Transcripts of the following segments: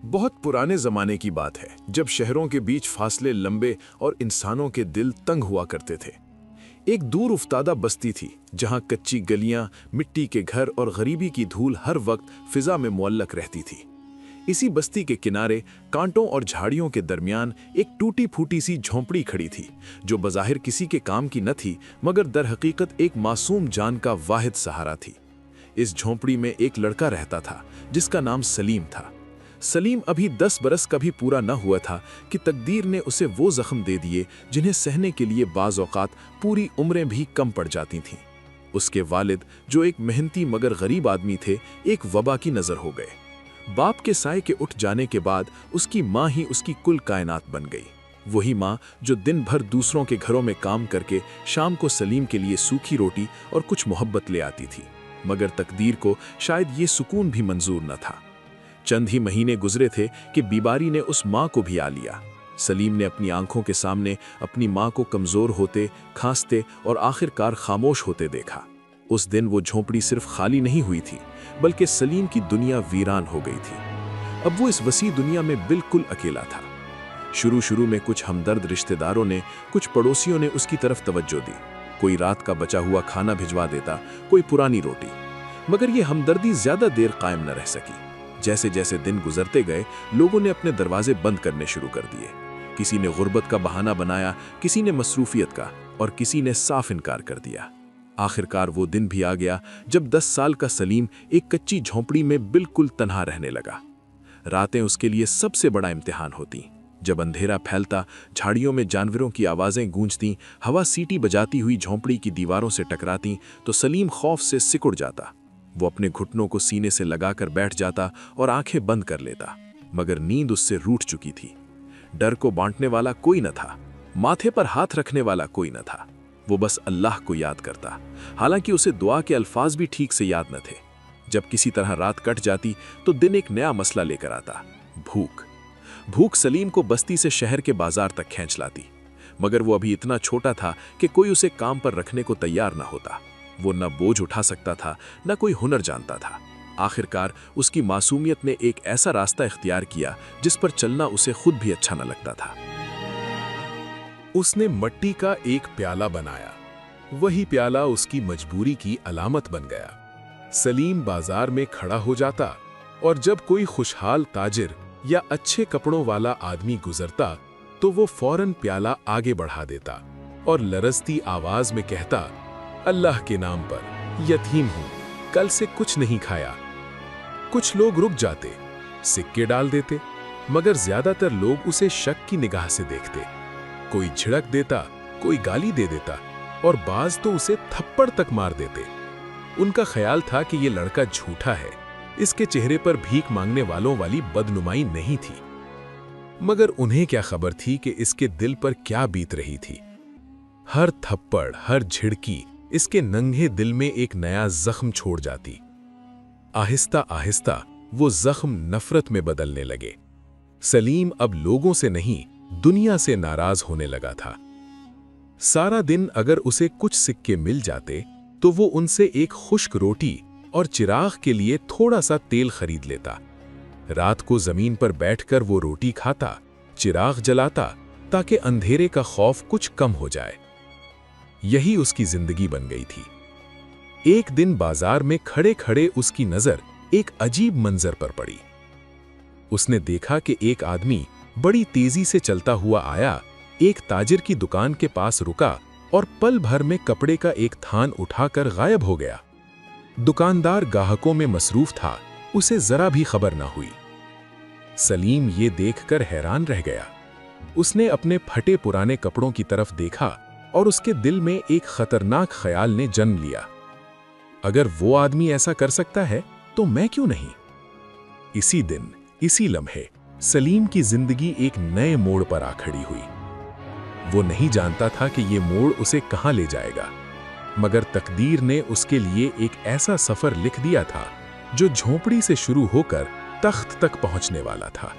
बहुत पुराने ज़माने की बात है, जब शहरों के बीच फासले लंबे और इंसानों के दिल तंग हुआ करते थे। एक दूर उफ्तादा बस्ती थी, जहां कच्ची गलियां, मिट्टी के घर और गरीबी की धूल हर वक्त फिजा में मुअल्लक रहती थी। इसी बस्ती के किनारे कांटों और झाड़ियों के दरमियान एक टूटी फूटी सी झोंपड़ी खड़ी थी, जो बज़ाहिर किसी के काम की न थी, मगर दर हकीकत एक मासूम जान का वाहिद सहारा थी। इस झोंपड़ी में एक लड़का रहता था, जिसका नाम सलीम था। सलीम अभी 10 बरस का भी पूरा न हुआ था कि तकदीर ने उसे वो जख्म दे दिए जिन्हें सहने के लिए बाज़ औक़ात पूरी उम्रें भी कम पड़ जाती थीं। उसके वालिद, जो एक मेहनती मगर गरीब आदमी थे, एक वबा की नज़र हो गए। बाप के साए के उठ जाने के बाद उसकी माँ ही उसकी कुल कायनात बन गई। वही माँ जो दिन भर दूसरों के घरों में काम करके शाम को सलीम के लिए सूखी रोटी और कुछ मोहब्बत ले आती थी, मगर तकदीर को शायद ये सुकून भी मंजूर न था। चंद ही महीने गुजरे थे कि बीमारी ने उस माँ को भी आ लिया। सलीम ने अपनी आंखों के सामने अपनी माँ को कमज़ोर होते, खांसते और आखिरकार खामोश होते देखा। उस दिन वो झोंपड़ी सिर्फ खाली नहीं हुई थी, बल्कि सलीम की दुनिया वीरान हो गई थी। अब वो इस वसी दुनिया में बिल्कुल अकेला था। शुरू में कुछ हमदर्द रिश्तेदारों ने, कुछ पड़ोसियों ने उसकी तरफ तवज्जो दी। कोई रात का बचा हुआ खाना भिजवा देता, कोई पुरानी रोटी। मगर ये हमदर्दी ज़्यादा देर कायम न रह सकी। जैसे जैसे दिन गुजरते गए, लोगों ने अपने दरवाजे बंद करने शुरू कर दिए। किसी ने गुर्बत का बहाना बनाया, किसी ने मसरूफियत का, और किसी ने साफ इनकार कर दिया। आखिरकार वो दिन भी आ गया जब 10 साल का सलीम एक कच्ची झोंपड़ी में बिल्कुल तन्हा रहने लगा। रातें उसके लिए सबसे बड़ा इम्तिहान होती। जब अंधेरा फैलता, झाड़ियों में जानवरों की आवाज़ें गूंजती, हवा सीटी बजाती हुई झोंपड़ी की दीवारों से टकराती, तो सलीम खौफ से सिकुड़ जाता। वो अपने घुटनों को सीने से लगाकर बैठ जाता और आंखें बंद कर लेता, मगर नींद उससे रूठ चुकी थी। डर को बांटने वाला कोई न था, माथे पर हाथ रखने वाला कोई न था। वो बस अल्लाह को याद करता, हालांकि उसे दुआ के अल्फाज भी ठीक से याद न थे। जब किसी तरह रात कट जाती तो दिन एक नया मसला लेकर आता, भूख। भूख सलीम को बस्ती से शहर के बाजार तक खींच लाती, मगर वो अभी इतना छोटा था कि कोई उसे काम पर रखने को तैयार न होता। वो न बोझ उठा सकता था, न कोई हुनर जानता था। आखिरकार उसकी मासूमियत ने एक ऐसा रास्ता इख्तियार किया जिस पर चलना उसे खुद भी अच्छा न लगता था। उसने मिट्टी का एक प्याला बनाया। वही प्याला उसकी मजबूरी की अलामत बन गया। सलीम बाजार में खड़ा हो जाता और जब कोई खुशहाल ताजिर या अच्छे कपड़ों वाला आदमी गुजरता तो वो फौरन प्याला आगे बढ़ा देता और लरजती आवाज में कहता, अल्लाह के नाम पर, यतीम हूं, कल से कुछ नहीं खाया। कुछ लोग रुक जाते, सिक्के डाल देते, मगर ज्यादातर लोग उसे शक की निगाह से देखते। कोई झिड़क देता, कोई गाली दे देता और बाज तो उसे थप्पड़ तक मार देते। उनका ख्याल था कि ये लड़का झूठा है, इसके चेहरे पर भीख मांगने वालों वाली बदनुमाई नहीं थी। मगर उन्हें क्या खबर थी कि इसके दिल पर क्या बीत रही थी। हर थप्पड़, हर झिड़की इसके नंगे दिल में एक नया जख्म छोड़ जाती। आहिस्ता आहिस्ता वो जख्म नफरत में बदलने लगे। सलीम अब लोगों से नहीं, दुनिया से नाराज होने लगा था। सारा दिन अगर उसे कुछ सिक्के मिल जाते तो वो उनसे एक खुश्क रोटी और चिराग के लिए थोड़ा सा तेल खरीद लेता। रात को जमीन पर बैठकर वो रोटी खाता, चिराग जलाता, ताकि अंधेरे का खौफ कुछ कम हो जाए। यही उसकी जिंदगी बन गई थी। एक दिन बाजार में खड़े खड़े उसकी नजर एक अजीब मंजर पर पड़ी। उसने देखा कि एक आदमी बड़ी तेजी से चलता हुआ आया, एक ताजिर की दुकान के पास रुका और पल भर में कपड़े का एक थान उठाकर गायब हो गया। दुकानदार ग्राहकों में मसरूफ था, उसे जरा भी खबर ना हुई। सलीम ये देखकर हैरान रह गया। उसने अपने फटे पुराने कपड़ों की तरफ देखा और उसके दिल में एक खतरनाक ख्याल ने जन्म लिया, अगर वो आदमी ऐसा कर सकता है तो मैं क्यों नहीं। इसी दिन, इसी लम्हे सलीम की जिंदगी एक नए मोड़ पर आ खड़ी हुई। वो नहीं जानता था कि ये मोड़ उसे कहां ले जाएगा, मगर तकदीर ने उसके लिए एक ऐसा सफर लिख दिया था जो झोंपड़ी से शुरू होकर तख्त तक पहुंचने वाला था।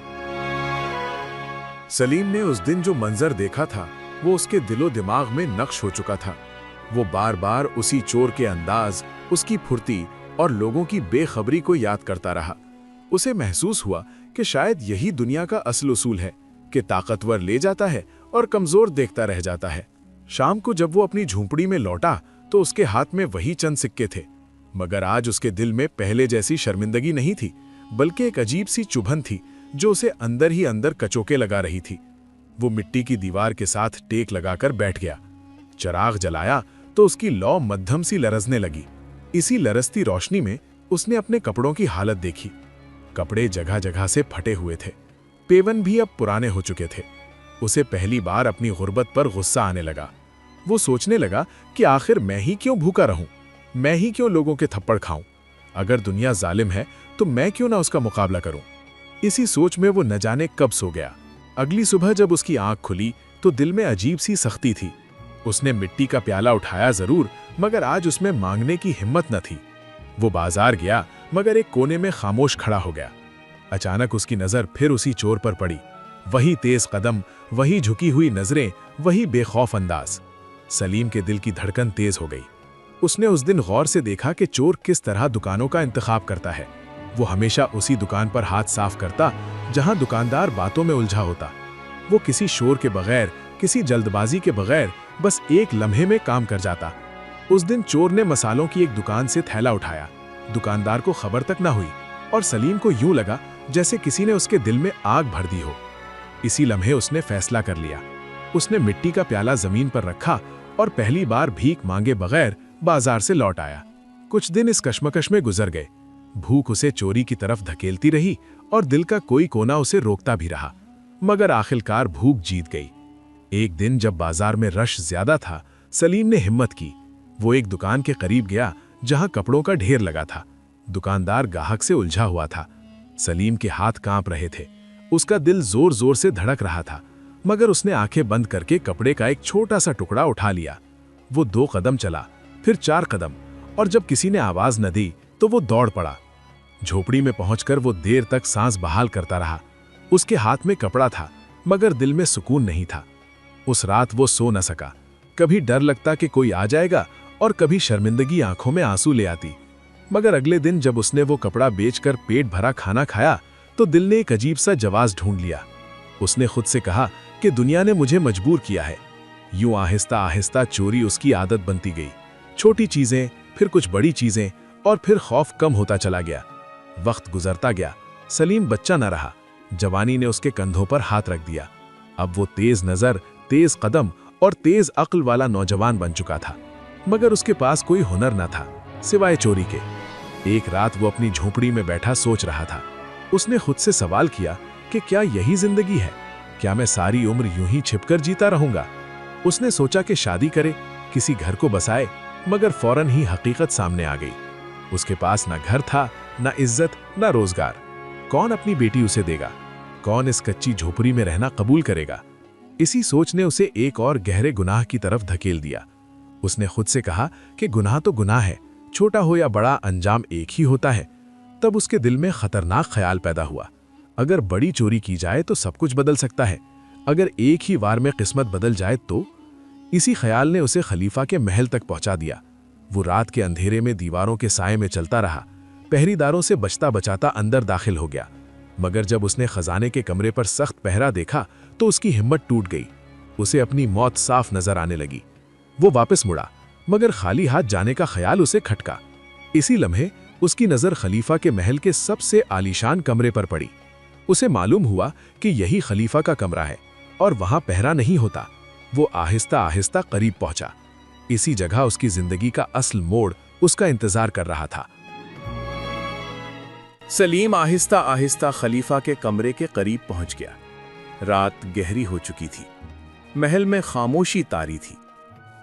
सलीम ने उस दिन जो मंजर देखा था वो उसके दिलो दिमाग में नक्श हो चुका था। वो बार बार उसी चोर के अंदाज, उसकी फुर्ती और लोगों की बेखबरी को याद करता रहा। उसे महसूस हुआ کہ شاید یہی دنیا کا اصل اصول ہے کہ طاقتور لے جاتا ہے اور کمزور دیکھتا رہ جاتا ہے۔ شام کو جب وہ اپنی جھونپڑی میں لوٹا تو اس کے ہاتھ میں وہی چند سکے تھے، مگر آج اس کے دل میں پہلے جیسی شرمندگی نہیں تھی، بلکہ ایک عجیب سی چبھن تھی جو اسے اندر ہی اندر کچوکے لگا رہی تھی۔ وہ مٹی کی دیوار کے ساتھ ٹیک لگا کر بیٹھ گیا۔ چراغ جلایا تو اس کی لو مدھم سی لرزنے لگی۔ اسی لرزتی روشنی میں اس نے اپنے کپڑوں کی حالت دیکھی۔ کپڑے جگہ جگہ سے پھٹے ہوئے تھے، پیون بھی اب پرانے ہو چکے تھے۔ اسے پہلی بار اپنی غربت پر غصہ آنے لگا۔ وہ سوچنے لگا کہ آخر میں ہی کیوں بھوکا رہوں، میں ہی کیوں لوگوں کے تھپڑ کھاؤں؟ اگر دنیا ظالم ہے تو میں کیوں نہ اس کا مقابلہ کروں؟ اسی سوچ میں وہ نہ جانے کب سو گیا۔ اگلی صبح جب اس کی آنکھ کھلی تو دل میں عجیب سی سختی تھی۔ اس نے مٹی کا پیالہ اٹھایا ضرور، مگر آج اس میں مانگنے کی ہمت نہ تھی۔ وہ بازار گیا مگر ایک کونے میں خاموش کھڑا ہو گیا۔ اچانک اس کی نظر پھر اسی چور پر پڑی۔ وہی تیز قدم، وہی جھکی ہوئی نظریں، وہی بے خوف انداز۔ سلیم کے دل کی دھڑکن تیز ہو گئی۔ اس نے اس دن غور سے دیکھا کہ چور کس طرح دکانوں کا انتخاب کرتا ہے۔ وہ ہمیشہ اسی دکان پر ہاتھ صاف کرتا جہاں دکاندار باتوں میں الجھا ہوتا۔ وہ کسی شور کے بغیر، کسی جلد بازی کے بغیر بس ایک لمحے میں کام کر جاتا۔ اس دن چور نے مسالوں کی ایک دکان سے تھیلا اٹھایا۔ دکاندار کو خبر تک نہ ہوئی اور سلیم کو یوں لگا جیسے کسی نے اس کے دل میں آگ بھر دی ہو۔ اسی لمحے اس نے فیصلہ کر لیا۔ اس نے مٹی کا پیالہ زمین پر رکھا اور پہلی بار بھیک مانگے بغیر بازار سے لوٹ آیا۔ کچھ دن اس کشمکش میں گزر گئے۔ بھوک اسے چوری کی طرف دھکیلتی رہی اور دل کا کوئی کونا اسے روکتا بھی رہا، مگر آخرکار بھوک جیت گئی۔ ایک دن جب بازار میں رش زیادہ تھا، سلیم نے ہمت کی۔ وہ ایک دکان کے قریب گیا جہاں کپڑوں کا ڈھیر لگا تھا۔ دکاندار گاہک سے الجھا ہوا تھا۔ سلیم کے ہاتھ کانپ رہے تھے، اس کا دل زور زور سے دھڑک رہا تھا، مگر اس نے آنکھیں بند کر کے کپڑے کا ایک چھوٹا سا ٹکڑا اٹھا لیا۔ وہ 2 قدم چلا، پھر 4 قدم، اور جب کسی نے آواز نہ دی تو وہ دوڑ پڑا۔ جھوپڑی میں پہنچ کر وہ دیر تک سانس بحال کرتا رہا۔ اس کے ہاتھ میں کپڑا تھا مگر دل میں سکون نہیں تھا۔ اس رات وہ سو نہ سکا۔ کبھی ڈر لگتا کہ کوئی آ جائے گا اور کبھی شرمندگی آنکھوں میں آنسو لے آتی۔ مگر اگلے دن جب اس نے وہ کپڑا بیچ کر پیٹ بھرا کھانا کھایا تو دل نے ایک عجیب سا جواز ڈھونڈ لیا۔ اس نے خود سے کہا کہ دنیا نے مجھے مجبور کیا ہے۔ یوں آہستہ آہستہ چوری اس کی عادت بنتی گئی۔ چھوٹی چیزیں، پھر کچھ بڑی چیزیں، اور پھر خوف کم ہوتا چلا گیا۔ وقت گزرتا گیا، سلیم بچہ نہ رہا۔ جوانی نے اس کے کندھوں پر ہاتھ رکھ دیا۔ اب وہ تیز نظر، تیز قدم اور تیز عقل والا نوجوان بن چکا تھا، مگر اس کے پاس کوئی ہنر نہ تھا سوائے چوری کے۔ ایک رات وہ اپنی جھونپڑی میں بیٹھا سوچ رہا تھا۔ اس نے خود سے سوال کیا کہ کیا یہی زندگی ہے؟ کیا میں ساری عمر یوں ہی چھپ کر جیتا رہوں گا؟ اس نے سوچا کہ شادی کرے، کسی گھر کو بسائے، مگر فوراً ہی حقیقت سامنے آ گئی۔ اس کے پاس نہ گھر تھا، نہ عزت، نہ روزگار۔ کون اپنی بیٹی اسے دے گا؟ کون اس کچی جھوپڑی میں رہنا قبول کرے گا؟ اسی سوچ نے اسے ایک اور گہرے گناہ کی طرف دھکیل دیا۔ اس نے خود سے کہا کہ گناہ تو گناہ ہے، چھوٹا ہو یا بڑا انجام ایک ہی ہوتا ہے۔ تب اس کے دل میں خطرناک خیال پیدا ہوا، اگر بڑی چوری کی جائے تو سب کچھ بدل سکتا ہے، اگر ایک ہی وار میں قسمت بدل جائے تو؟ اسی خیال نے اسے خلیفہ کے محل تک پہنچا دیا۔ وہ رات کے اندھیرے میں دیواروں کے سائے میں چلتا رہا، پہری داروں سے بچتا بچاتا اندر داخل ہو گیا، مگر جب اس نے خزانے کے کمرے پر سخت پہرا دیکھا تو اس کی ہمت ٹوٹ گئی۔ اسے اپنی موت صاف نظر آنے لگی۔ وہ واپس مڑا، مگر خالی ہاتھ جانے کا خیال اسے کھٹکا۔ اسی لمحے اس کی نظر خلیفہ کے محل کے سب سے عالیشان کمرے پر پڑی۔ اسے معلوم ہوا کہ یہی خلیفہ کا کمرہ ہے اور وہاں پہرا نہیں ہوتا۔ وہ آہستہ آہستہ قریب پہنچا۔ اسی جگہ اس کی زندگی کا اصل موڑ اس کا انتظار کر رہا تھا۔ سلیم آہستہ آہستہ خلیفہ کے کمرے کے قریب پہنچ گیا۔ رات گہری ہو چکی تھی، محل میں خاموشی طاری تھی،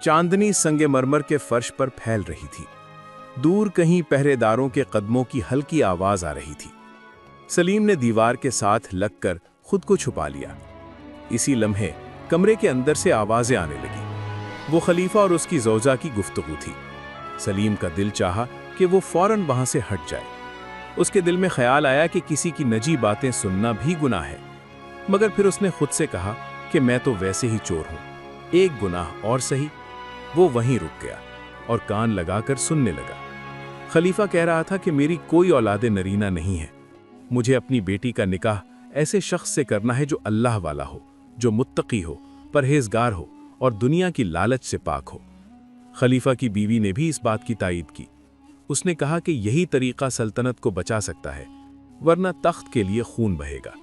چاندنی سنگ مرمر کے فرش پر پھیل رہی تھی، دور کہیں پہرے داروں کے قدموں کی ہلکی آواز آ رہی تھی۔ سلیم نے دیوار کے ساتھ لگ کر خود کو چھپا لیا۔ اسی لمحے کمرے کے اندر سے آوازیں آنے لگی۔ وہ خلیفہ اور اس کی زوجہ کی گفتگو تھی۔ سلیم کا دل چاہا کہ وہ فوراً وہاں سے ہٹ جائے۔ اس کے دل میں خیال آیا کہ کسی کی نجی باتیں سننا بھی گناہ ہے، مگر پھر اس نے خود سے کہا کہ میں تو ویسے ہی چور ہوں، ایک گناہ اور سہی۔ وہ وہیں رک گیا اور کان لگا کر سننے لگا۔ خلیفہ کہہ رہا تھا کہ میری کوئی اولاد نرینہ نہیں ہے، मुझे अपनी बेटी का निकाह ऐसे शख्स से करना है जो अल्लाह वाला हो, जो मुत्तकी हो, परहेजगार हो और दुनिया की लालच से पाक हो। खलीफा की बीवी ने भी इस बात की तायीद की। उसने कहा कि यही तरीका सल्तनत को बचा सकता है, वरना तख्त के लिए खून बहेगा।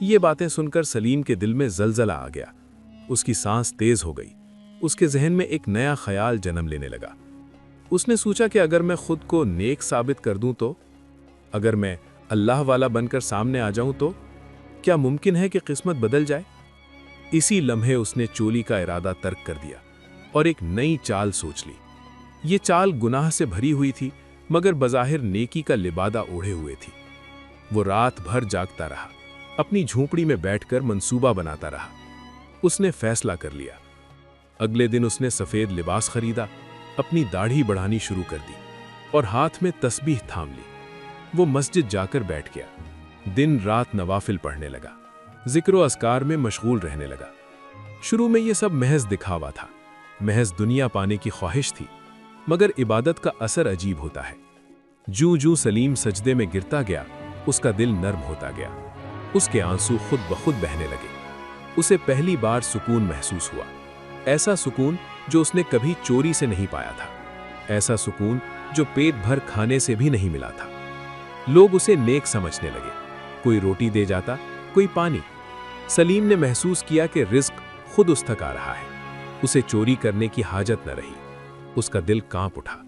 ये बातें सुनकर सलीम के दिल में जलजला आ गया। उसकी सांस तेज हो गई। उसके जहन में एक नया ख्याल जन्म लेने लगा। उसने सोचा कि अगर मैं खुद को नेक साबित कर दूं तो, अगर मैं अल्लाह वाला बनकर सामने आ जाऊं तो क्या मुमकिन है कि किस्मत बदल जाए। इसी लम्हे उसने चोली का इरादा तर्क कर दिया और एक नई चाल सोच ली। ये चाल गुनाह से भरी हुई थी, मगर बज़ाहिर नेकी का लिबादा ओढ़े हुए थी। वो रात भर जागता रहा, अपनी झोंपड़ी में बैठकर मंसूबा बनाता रहा। उसने फैसला कर लिया। अगले दिन उसने सफेद लिबास खरीदा, अपनी दाढ़ी बढ़ानी शुरू कर दी और हाथ में तस्बीह थाम ली। वो मस्जिद जाकर बैठ गया। दिन रात नवाफिल पढ़ने लगा, जिक्र व अस्कार में मशगूल रहने लगा। शुरू में ये सब महज दिखावा था, महज दुनिया पाने की ख्वाहिश थी, मगर इबादत का असर अजीब होता है। जूं जूं सलीम सजदे में गिरता गया, उसका दिल नर्म होता गया। उसके आंसू खुद ब खुद बहने लगे। उसे पहली बार सुकून महसूस हुआ, ऐसा सुकून जो उसने कभी चोरी से नहीं पाया था, ऐसा सुकून जो पेट भर खाने से भी नहीं मिला था। लोग उसे नेक समझने लगे, कोई रोटी दे जाता, कोई पानी। सलीम ने महसूस किया कि रिज्क खुद उस तक आ रहा है, उसे चोरी करने की हाजत न रही। उसका दिल कांप उठा।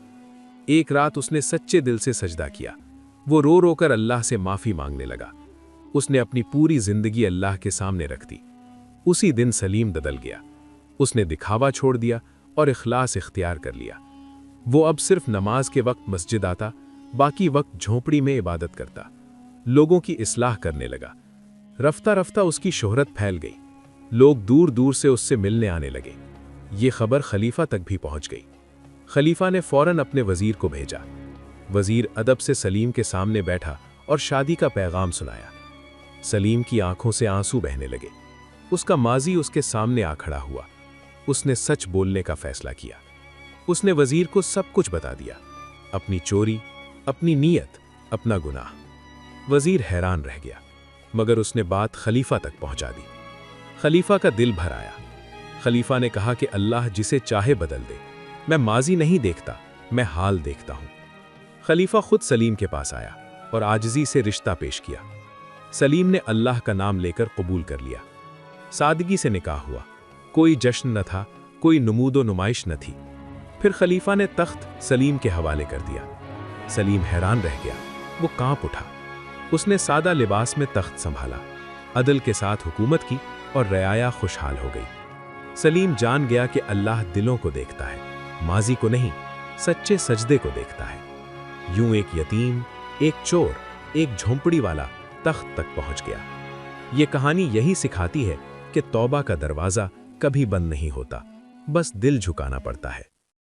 एक रात उसने सच्चे दिल से सजदा किया। वो रो रो कर अल्लाह से माफी मांगने लगा। उसने अपनी पूरी जिंदगी अल्लाह के सामने रख दी। उसी दिन सलीम बदल गया। उसने दिखावा छोड़ दिया और इखलास इख्तियार कर लिया। वो अब सिर्फ नमाज के वक्त मस्जिद आता, बाकी वक्त झोंपड़ी में इबादत करता। लोगों की इस्लाह करने लगा। रफ्ता रफ्ता उसकी शोहरत फैल गई। लोग दूर दूर से उससे मिलने आने लगे। ये खबर खलीफा तक भी पहुंच गई। खलीफा ने फौरन अपने वजीर को भेजा। वजीर अदब से सलीम के सामने बैठा और शादी का पैगाम सुनाया। सलीम की आंखों से आंसू बहने लगे। उसका माजी उसके सामने आ खड़ा हुआ। उसने सच बोलने का फैसला किया। उसने वजीर को सब कुछ बता दिया, अपनी चोरी, अपनी नीयत, अपना गुनाह। वजीर हैरान रह गया, मगर उसने बात खलीफा तक पहुंचा दी। खलीफा का दिल भर आया। खलीफा ने कहा कि अल्लाह जिसे चाहे बदल दे। मैं माजी नहीं देखता, मैं हाल देखता हूं। खलीफा खुद सलीम के पास आया और आजिज़ी से रिश्ता पेश किया। सलीम ने अल्लाह का नाम लेकर कबूल कर लिया। सादगी से निकाह हुआ। कोई जश्न न था, कोई नमूदो नुमाइश न थी। फिर खलीफा ने तख्त सलीम के हवाले कर दिया। सलीम हैरान रह गया, वो कांप उठा। उसने सादा लिबास में तख्त संभाला, अदल के साथ हुकूमत की और रयाया खुशहाल हो गई। सलीम जान गया कि अल्लाह दिलों को देखता है, माजी को नहीं, सच्चे सजदे को देखता है। यूं एक यतीम, एक चोर, एक झोंपड़ी वाला तख्त तक पहुंच गया। ये कहानी यही सिखाती है कि तौबा का दरवाजा कभी बंद नहीं होता, बस दिल झुकाना पड़ता है।